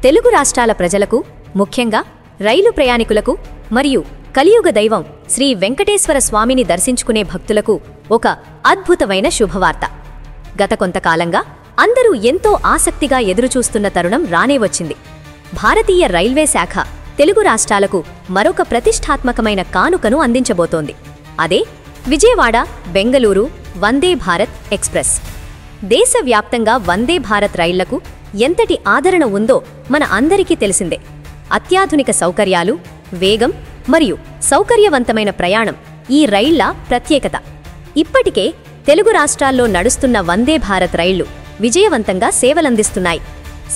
తెలుగు రాష్ట్రాల ప్రజలకు, ముఖ్యంగా రైలు ప్రయాణికులకు మరియు కలియుగ దైవం శ్రీ వెంకటేశ్వర స్వామిని దర్శించుకునే భక్తులకు ఒక అద్భుతమైన శుభవార్త. గత కొంతకాలంగా అందరూ ఎంతో ఆసక్తిగా ఎదురుచూస్తున్న తరుణం రానే వచ్చింది. భారతీయ రైల్వే శాఖ తెలుగు రాష్ట్రాలకు మరొక ప్రతిష్టాత్మకమైన కానుకను అందించబోతోంది. అదే విజయవాడ బెంగళూరు వందే భారత్ ఎక్స్ప్రెస్. దేశవ్యాప్తంగా వందే భారత్ రైళ్లకు ఎంతటి ఆదరణ ఉందో మన అందరికీ తెలిసిందే. అత్యాధునిక సౌకర్యాలు, వేగం మరియు సౌకర్యవంతమైన ప్రయాణం ఈ రైళ్ల ప్రత్యేకత. ఇప్పటికే తెలుగు రాష్ట్రాల్లో నడుస్తున్న వందే భారత్ రైళ్లు విజయవంతంగా సేవలందిస్తున్నాయి.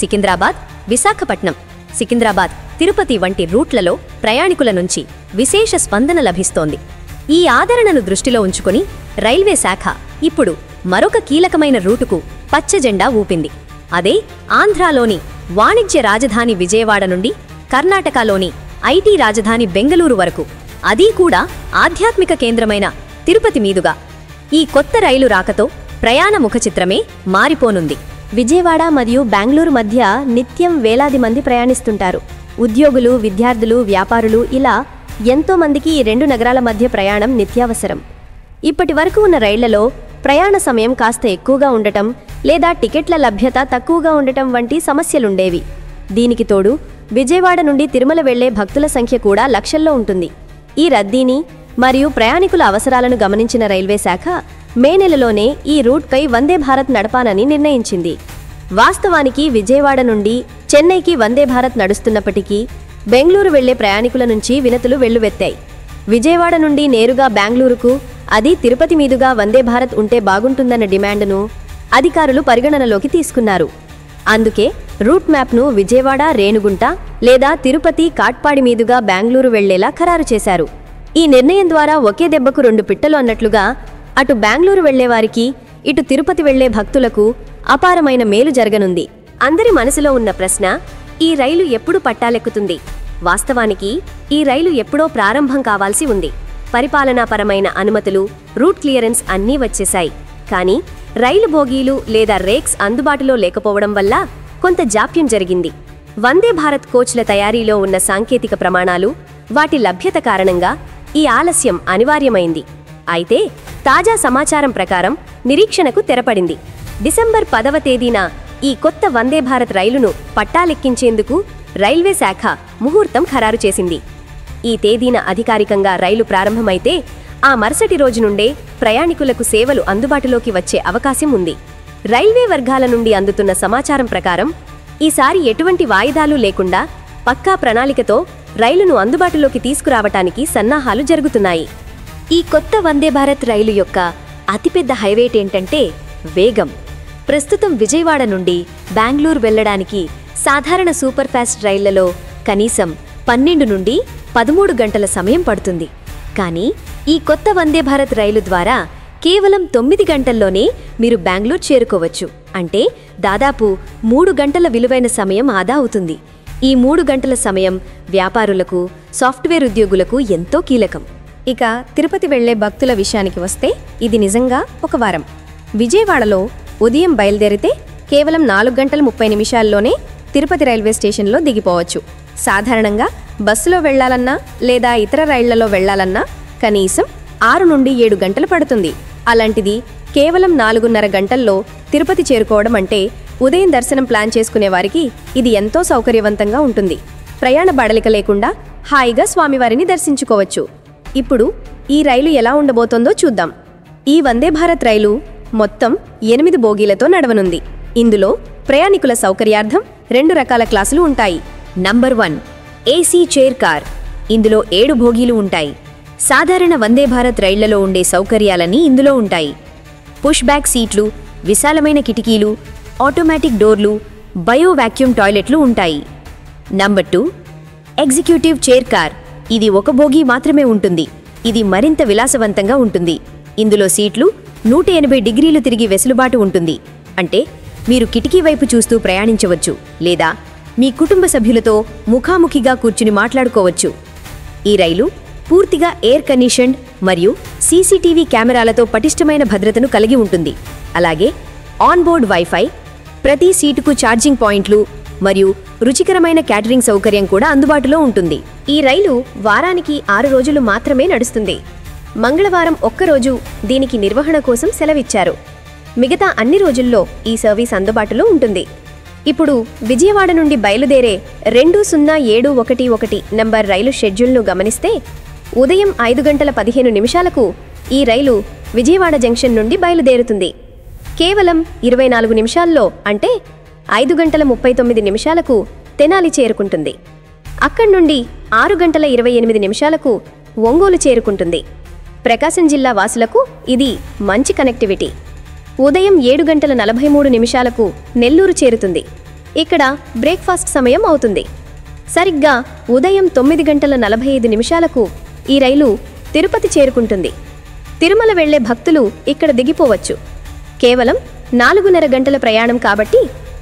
సికింద్రాబాద్, విశాఖపట్నం, సికింద్రాబాద్, తిరుపతి వంటి రూట్లలో ప్రయాణికుల నుంచి విశేష స్పందన లభిస్తోంది. ఈ ఆదరణను దృష్టిలో ఉంచుకుని రైల్వే శాఖ ఇప్పుడు మరొక కీలకమైన రూటుకు పచ్చజెండా ఊపింది. అదే ఆంధ్రాలోని వాణిజ్య రాజధాని విజయవాడ నుండి కర్ణాటకలోని ఐటీ రాజధాని బెంగళూరు వరకు, అదీ కూడా ఆధ్యాత్మిక కేంద్రమైన తిరుపతి మీదుగా. ఈ కొత్త రైలు రాకతో ప్రయాణ ముఖచిత్రమే మారిపోనుంది. విజయవాడ మరియు బెంగళూరు మధ్య నిత్యం వేలాది మంది ప్రయాణిస్తుంటారు. ఉద్యోగులు, విద్యార్థులు, వ్యాపారులు ఇలా ఎంతో మందికి ఈ రెండు నగరాల మధ్య ప్రయాణం నిత్యావసరం. ఇప్పటి వరకు ఉన్న రైళ్లలో ప్రయాణ సమయం కాస్త ఎక్కువగా ఉండటం లేదా టికెట్ల లభ్యత తక్కువగా ఉండటం వంటి సమస్యలుండేవి. దీనికి తోడు విజయవాడ నుండి తిరుమల వెళ్లే భక్తుల సంఖ్య కూడా లక్షల్లో ఉంటుంది. ఈ రద్దీని మరియు ప్రయాణికుల అవసరాలను గమనించిన రైల్వే శాఖ మే నెలలోనే ఈ రూట్పై వందే భారత్ నడపాలని నిర్ణయించింది. వాస్తవానికి విజయవాడ నుండి చెన్నైకి వందే భారత్ నడుస్తున్నప్పటికీ బెంగళూరు వెళ్లే ప్రయాణికుల నుంచి వినతులు వెల్లువెత్తాయి. విజయవాడ నుండి నేరుగా బెంగళూరుకు, అది తిరుపతి మీదుగా వందే భారత్ ఉంటే బాగుంటుందన్న డిమాండ్ను అధికారులు పరిగణనలోకి తీసుకున్నారు. అందుకే రూట్ మ్యాప్ను విజయవాడ, రేణుగుంట లేదా తిరుపతి, కాట్పాడి మీదుగా బెంగళూరు వెళ్లేలా ఖరారు చేశారు. ఈ నిర్ణయం ద్వారా ఒకే దెబ్బకు రెండు పిట్టలు అన్నట్లుగా అటు బెంగళూరు వెళ్లేవారికి, ఇటు తిరుపతి వెళ్లే భక్తులకు అపారమైన మేలు జరగనుంది. అందరి మనసులో ఉన్న ప్రశ్న, ఈ రైలు ఎప్పుడు పట్టాలెక్కుతుంది? వాస్తవానికి ఈ రైలు ఎప్పుడో ప్రారంభం కావాల్సి ఉంది. పరిపాలనాపరమైన అనుమతులు, రూట్ క్లియరెన్స్ అన్నీ వచ్చేశాయి. కానీ రైలు బోగీలు లేదా రేక్స్ అందుబాటులో లేకపోవడం వల్ల కొంత జాప్యం జరిగింది. వందే భారత్ కోచ్ల తయారీలో ఉన్న సాంకేతిక ప్రమాణాలు, వాటి లభ్యత కారణంగా ఈ ఆలస్యం అనివార్యమైంది. అయితే తాజా సమాచారం ప్రకారం నిరీక్షణకు తెరపడింది. డిసెంబర్ 10వ తేదీన ఈ కొత్త వందే భారత్ రైలును పట్టాలెక్కించేందుకు రైల్వే శాఖ ముహూర్తం ఖరారు చేసింది. ఈ తేదీన అధికారికంగా రైలు ప్రారంభమైతే ఆ మరుసటి రోజు నుండే ప్రయాణికులకు సేవలు అందుబాటులోకి వచ్చే అవకాశం ఉంది. రైల్వే వర్గాల నుండి అందుతున్న సమాచారం ప్రకారం ఈసారి ఎటువంటి వాయిదాలు లేకుండా పక్కా ప్రణాళికతో రైలును అందుబాటులోకి తీసుకురావటానికి సన్నాహాలు జరుగుతున్నాయి. ఈ కొత్త వందే భారత్ రైలు యొక్క అతిపెద్ద హైలైట్ ఏంటంటే వేగం. ప్రస్తుతం విజయవాడ నుండి బెంగళూరు వెళ్లడానికి సాధారణ సూపర్ ఫాస్ట్ రైళ్లలో కనీసం 12 నుండి 13 గంటల సమయం పడుతుంది. కానీ ఈ కొత్త వందే భారత్ రైలు ద్వారా కేవలం 9 గంటల్లోనే మీరు బెంగళూరు చేరుకోవచ్చు. అంటే దాదాపు 3 గంటల విలువైన సమయం ఆదా అవుతుంది. ఈ 3 గంటల సమయం వ్యాపారులకు, సాఫ్ట్వేర్ ఉద్యోగులకు ఎంతో కీలకం. ఇక తిరుపతి వెళ్లే భక్తుల విషయానికి వస్తే ఇది నిజంగా ఒక వరం. విజయవాడలో ఉదయం బయలుదేరితే కేవలం 4 గంటల 30 నిమిషాల్లోనే తిరుపతి రైల్వే స్టేషన్లో దిగిపోవచ్చు. సాధారణంగా బస్సులో వెళ్లాలన్నా లేదా ఇతర రైళ్లలో వెళ్లాలన్నా కనీసం 6 నుండి 7 గంటలు పడుతుంది. అలాంటిది కేవలం 4.5 గంటల్లో తిరుపతి చేరుకోవడం అంటే ఉదయం దర్శనం ప్లాన్ చేసుకునే వారికి ఇది ఎంతో సౌకర్యవంతంగా ఉంటుంది. ప్రయాణ బడలిక లేకుండా హాయిగా స్వామివారిని దర్శించుకోవచ్చు. ఇప్పుడు ఈ రైలు ఎలా ఉండబోతోందో చూద్దాం. ఈ వందే భారత్ రైలు మొత్తం 8 బోగీలతో నడవనుంది. ఇందులో ప్రయాణికుల సౌకర్యార్థం 2 రకాల క్లాసులు ఉంటాయి. Number 1 AC chair car. ఇందులో 7 బోగీలు ఉంటాయి. సాధారణ వందే భారత్ రైళ్లలో ఉండే సౌకర్యాలన్నీ ఇందులో ఉంటాయి. పుష్ బ్యాక్ సీట్లు, విశాలమైన కిటికీలు, ఆటోమేటిక్ డోర్లు, బయో వాక్యూమ్ టాయిలెట్లు ఉంటాయి. Number 2 executive chair car. ఇది 1 బోగీ మాత్రమే ఉంటుంది. ఇది మరింత విలాసవంతంగా ఉంటుంది. ఇందులో సీట్లు 180 డిగ్రీలు తిరిగి వెసులుబాటు ఉంటుంది. అంటే మీరు కిటికీ వైపు చూస్తూ ప్రయాణించవచ్చు లేదా మీ కుటుంబ సభ్యులతో ముఖాముఖిగా కూర్చుని మాట్లాడుకోవచ్చు. ఈ రైలు పూర్తిగా ఎయిర్ కండిషన్డ్ మరియు సీసీటీవీ కెమెరాలతో పటిష్టమైన భద్రతను కలిగి ఉంటుంది. అలాగే ఆన్బోర్డ్ వైఫై, ప్రతి సీటుకు ఛార్జింగ్ పాయింట్లు మరియు రుచికరమైన క్యాటరింగ్ సౌకర్యం కూడా అందుబాటులో ఉంటుంది. ఈ రైలు వారానికి 6 రోజులు మాత్రమే నడుస్తుంది. మంగళవారం ఒక్కరోజు దీనికి నిర్వహణ కోసం సెలవిచ్చారు. మిగతా అన్ని రోజుల్లో ఈ సర్వీస్ అందుబాటులో ఉంటుంది. ఇప్పుడు విజయవాడ నుండి బయలుదేరే 20711 నంబర్ రైలు షెడ్యూల్ను గమనిస్తే ఉదయం 5:15 ఈ రైలు విజయవాడ జంక్షన్ నుండి బయలుదేరుతుంది. కేవలం 24 నిమిషాల్లో అంటే 5:39 తెనాలి చేరుకుంటుంది. అక్కడి నుండి 6:28 ఒంగోలు చేరుకుంటుంది. ప్రకాశం జిల్లా వాసులకు ఇది మంచి కనెక్టివిటీ. ఉదయం 7:43 నెల్లూరు చేరుతుంది. ఇక్కడ బ్రేక్ఫాస్ట్ సమయం అవుతుంది. సరిగ్గా ఉదయం 9:45 ఈ రైలు తిరుపతి చేరుకుంటుంది. తిరుమల వెళ్లే భక్తులు ఇక్కడ దిగిపోవచ్చు. కేవలం 4.5 గంటల ప్రయాణం కాబట్టి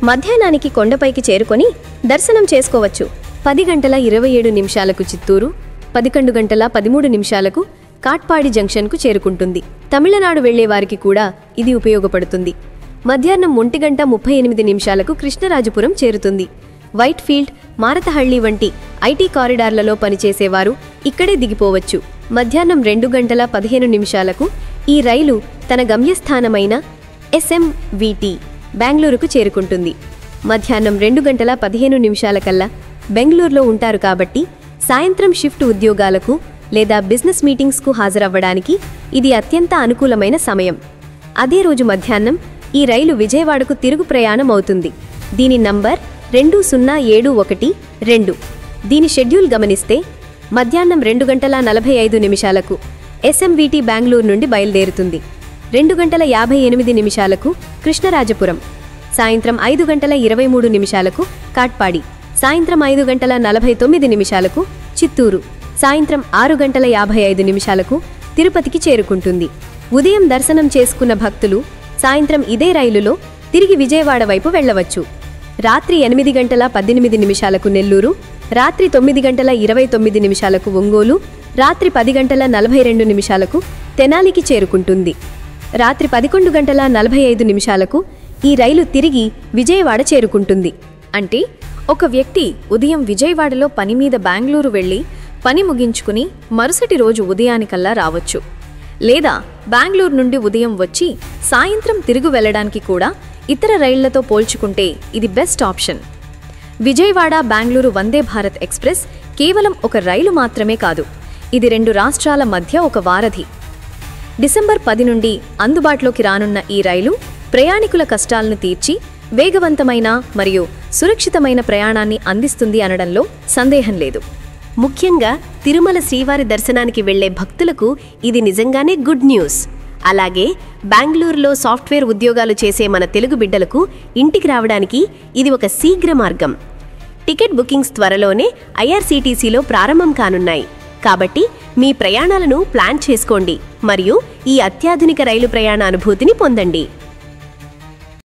మధ్యాహ్నానికి కొండపైకి చేరుకొని దర్శనం చేసుకోవచ్చు. 10:27 చిత్తూరు, 11:13 కాట్పాడి జంక్షన్కు చేరుకుంటుంది. తమిళనాడు వెళ్లేవారికి కూడా ఇది ఉపయోగపడుతుంది. మధ్యాహ్నం 1:38 కృష్ణరాజపురం చేరుతుంది. వైట్ ఫీల్డ్, మారతహళ్లి వంటి ఐటీ కారిడార్లలో పనిచేసేవారు ఇక్కడే దిగిపోవచ్చు. మధ్యాహ్నం 2:15 ఈ రైలు తన గమ్యస్థానమైన SMVT బెంగళూరుకు చేరుకుంటుంది. మధ్యాహ్నం 2:15 కల్లా బెంగళూరులో ఉంటారు కాబట్టి సాయంత్రం షిఫ్ట్ ఉద్యోగాలకు లేదా బిజినెస్ మీటింగ్స్కు హాజరవ్వడానికి ఇది అత్యంత అనుకూలమైన సమయం. అదే రోజు మధ్యాహ్నం ఈ రైలు విజయవాడకు తిరుగు ప్రయాణం అవుతుంది. దీని నంబర్ 20712. దీని షెడ్యూల్ గమనిస్తే మధ్యాహ్నం 2:45 SMVT బెంగళూరు నుండి బయలుదేరుతుంది. 2:58 కృష్ణరాజపురం, సాయంత్రం 5:23 కాట్పాడి, సాయంత్రం 5:49 చిత్తూరు, సాయంత్రం 6:55 తిరుపతికి చేరుకుంటుంది. ఉదయం దర్శనం చేసుకున్న భక్తులు సాయంత్రం ఇదే రైలులో తిరిగి విజయవాడ వైపు వెళ్లవచ్చు. రాత్రి 8:18 నెల్లూరు, రాత్రి 9:29 ఒంగోలు, రాత్రి 10:42 తెనాలికి చేరుకుంటుంది. రాత్రి 11:45 ఈ రైలు తిరిగి విజయవాడ చేరుకుంటుంది. అంటే ఒక వ్యక్తి ఉదయం విజయవాడలో పని మీద బెంగళూరు వెళ్లి పని ముగించుకుని మరుసటి రోజు ఉదయానికల్లా రావచ్చు. లేదా బెంగళూరు నుండి ఉదయం వచ్చి సాయంత్రం తిరిగి వెళ్లడానికి కూడా ఇతర రైళ్లతో పోల్చుకుంటే ఇది best option. Vijayawada Bengaluru Vande Bharat express కేవలం ఒక రైలు మాత్రమే కాదు, ఇది 2 రాష్ట్రాల మధ్య ఒక వారధి. డిసెంబర్ 10 నుండి అందుబాటులోకి రానున్న ఈ రైలు ప్రయాణికుల కష్టాలను తీర్చి వేగవంతమైన మరియు సురక్షితమైన ప్రయాణాన్ని అందిస్తుంది అనడంలో సందేహం లేదు. ముఖ్యంగా తిరుమల శ్రీవారి దర్శనానికి వెళ్లే భక్తులకు ఇది నిజంగానే గుడ్ న్యూస్. అలాగే బెంగళూరులో సాఫ్ట్వేర్ ఉద్యోగాలు చేసే మన తెలుగు బిడ్డలకు ఇంటికి రావడానికి ఇది ఒక శీఘ్ర మార్గం. టికెట్ బుకింగ్స్ త్వరలోనే IRCTCలో ప్రారంభం కానున్నాయి. కాబట్టి మీ ప్రయాణాలను ప్లాన్ చేసుకోండి మరియు ఈ అత్యాధునిక రైలు ప్రయాణ అనుభూతిని పొందండి.